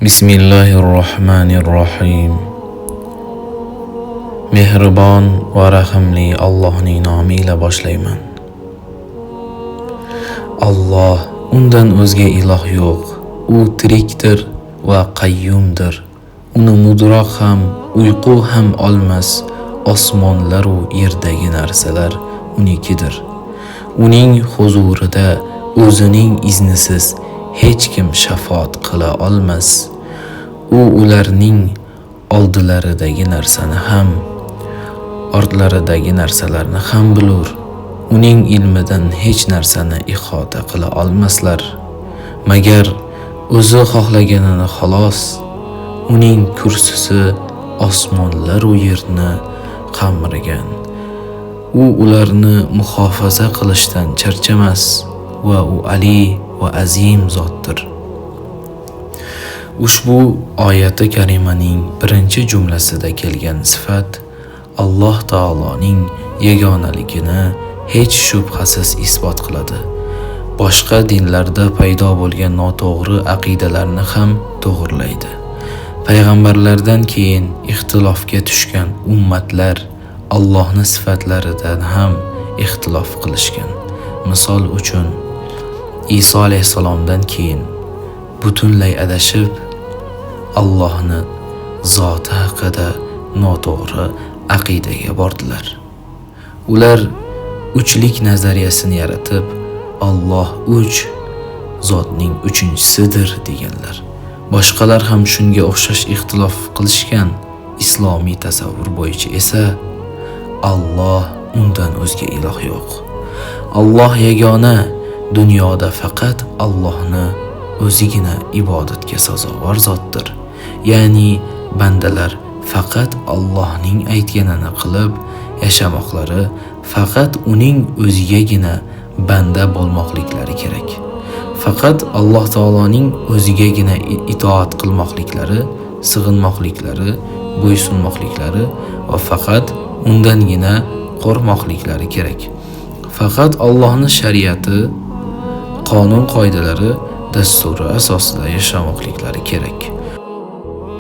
Bismillahirrohmanirrohim. Mehribon va rahimli Allohning nomi ila boshlayman. Alloh, undan o'zga iloh yo'q. U tirikdir va qayyumdir. Uni mudroq ham, uyqu ham olmas. Osmonlar va yerdagi narsalar unikidir. Uning huzurida o'zining iznisiz hech kim shafoat qila olmas. U ularning oldilaridagi narsani ham, ortlaridagi narsalarni ham bilur. Uning ilmidan hech narsani ihota qila olmaslar, magar o'zi xohlaganini xolos. Uning kursisi osmonlar va yerni qamragan. U ularni muhofaza qilishdan charchamas va u Ali va Azim zotdir. Ushbu oyati karimaning birinchi jumlasida kelgan sifat Alloh taoloning yagonaligini hech shubhasiz isbot qiladi. Boshqa dinlarda paydo bo'lgan noto'g'ri aqidalarni ham to'g'rilaydi. Payg'ambarlardan keyin ixtilofga tushgan ummatlar Allohning sifatlaridan ham ixtilof qilishgan. Misol uchun, Iso alayhisalomdan keyin butunlay adashib, Allohning zoti haqida noto'g'ri aqidaga bordilar. Ular uchlik nazariyasini yaratib, Alloh uch zotning uchinchisidir deganlar. Boshqalar ham shunga o'xshash ixtilof qilishgan. Islomiy tasavvur bo'yicha esa Alloh, undan o'zga iloh yo'q. Alloh yagona, dunyoda faqat Allohni o'zigina ibodatga sazovor zotdir. Ya'ni bandalar faqat Allohning aytganini qilib yashamoqlari, faqat uning o'zigagina banda bo'lmoqliklari kerak. Faqat Alloh taoloning o'zigagina itoat qilmoqliklari, sig'inmoqliklari, bo'ysunmoqliklari va faqat undangina qo'rqmoqliklari kerak. Faqat Allohning shariati, qonun qoidalari, dasturi asosida yashamoqliklari kerak.